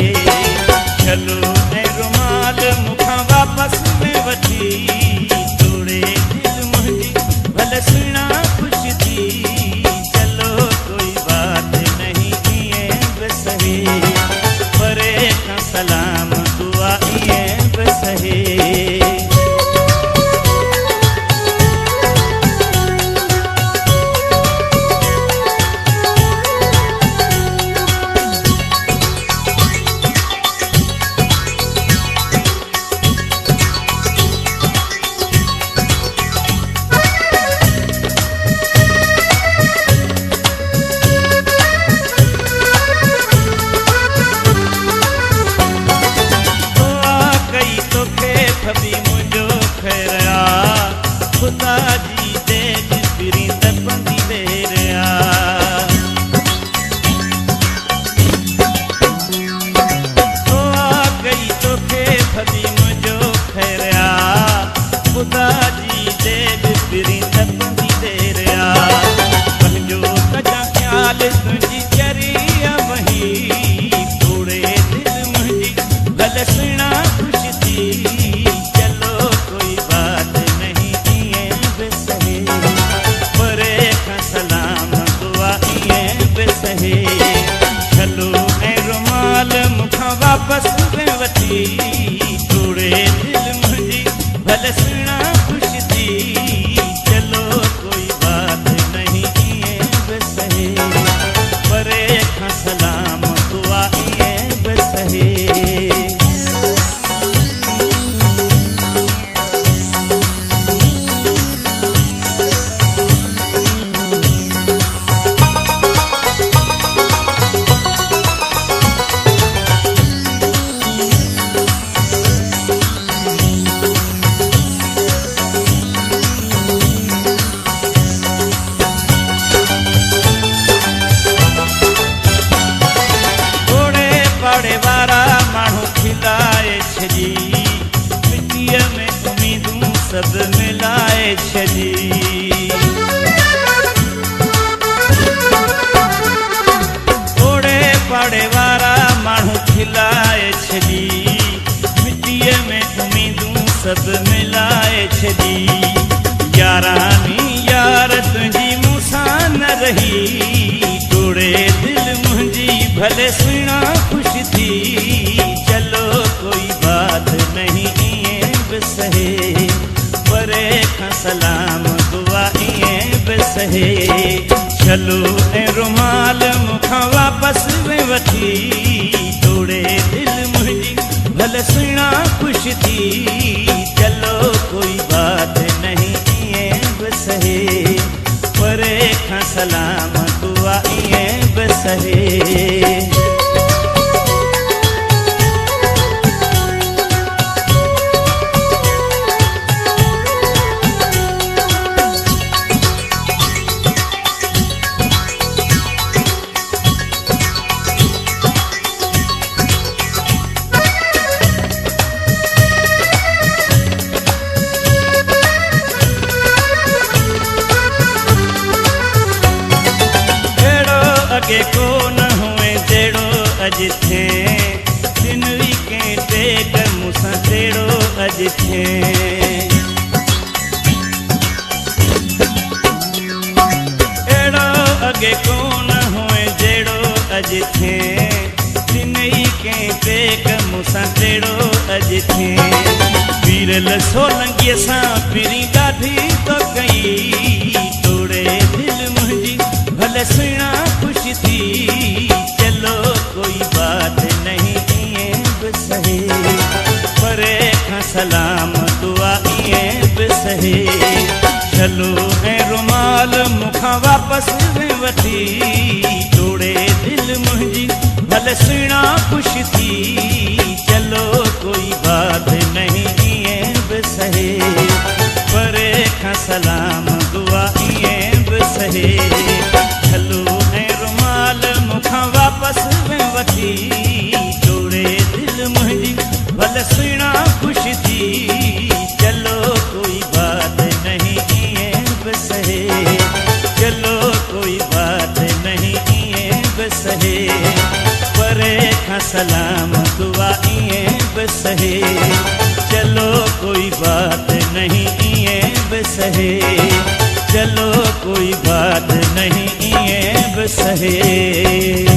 चलो ऐं रुमाल मूंखां वापस में वठी, तोड़े दिल मुंहिंजी भले सुहिणा ख़ुशि थी। चलो कोई बात नहीं इएं बि सही, परे खां सलाम दुआ इएं बि सही। कभी मुझो खैरया खुदा जी दे जिसरी तपंदी देरया। तो आ गई तो के कभी मुझो खैरया खुदा जी दे जिसरी तपंदी देरया। पंहिंजो कजा ख्याल तुंहिंजी चरिया वही, तोड़े दिल मुंहिंजी भले सुहिणा ख़ुशि थी। चलो ऐं रुमाल मूंखां वापस में वठी, तोड़े दिल मुंहिंजी भले सुहिणा ख़ुशि थी। चलो कोई बात नहीं इएं बि सही, परे खां सलाम दुआ इएं बि सही। पाड़े वारा माण्हू खिलाए छॾी, मिटीअ में उम्मीदूं सभु मिलाए छॾी। ओड़े पाड़े वारा माण्हू खिलाए छॾी, मिटीअ में उम्मीदूं सभु मिलाए छॾी। यारानी यार तुंहिंजी मूंसां न रही, तोड़े दिल मुंहिंजी भले सुहिणा ख़ुशि थी। चलो कोई बात नहीं इएं बि सही, परे खां सलाम दुआ इएं बि सही। चलो ऐं रुमाल मूंखां वापस में वठी, तोड़े दिल मुंहिंजी भले सुहिणा ख़ुशि थी। चलो कोई बात नहीं इएं बि सही, परे खां सलाम दुआ इएं बि सही। अॻे को न हुए जहिड़ो अॼु थिए, दिन वीकें टेक मूंसां जहिड़ो अॼु थिए। अहिड़ो अॻे को न हुए जहिड़ो अॼु थिए, दिन वीकें टेक मूंसां जहिड़ो अॼु थिए। वीरल सोलंगीअ सां पिरी ॾाढी तो कई, तोड़े दिल मुंहिंजी भले सुहिणा ख़ुशि थी। चलो कोई बात नहीं इएं बि सही, परे खां सलाम दुआ इएं बि सही। चलो ऐं रुमाल मूंखां वापस में वठी, तोड़े दिल मुंहिंजी भले सुहिणा ख़ुशि थी। चलो कोई बात नहीं इएं बि सही, परे खां सलाम दुआ इएं बि सही। चलो ऐं रुमाल मूंखां वापस में वठी, तोड़े दिल मुंहिंजी भले सुहिणा ख़ुशि थी। चलो कोई बात नहीं इएं बि सही, चलो कोई बात नहीं इएं बि सही, परे खां सलाम दुआ इए बसहे। चलो कोई बात नहीं इए बसहे, चलो कोई बात नहीं इए बसहे।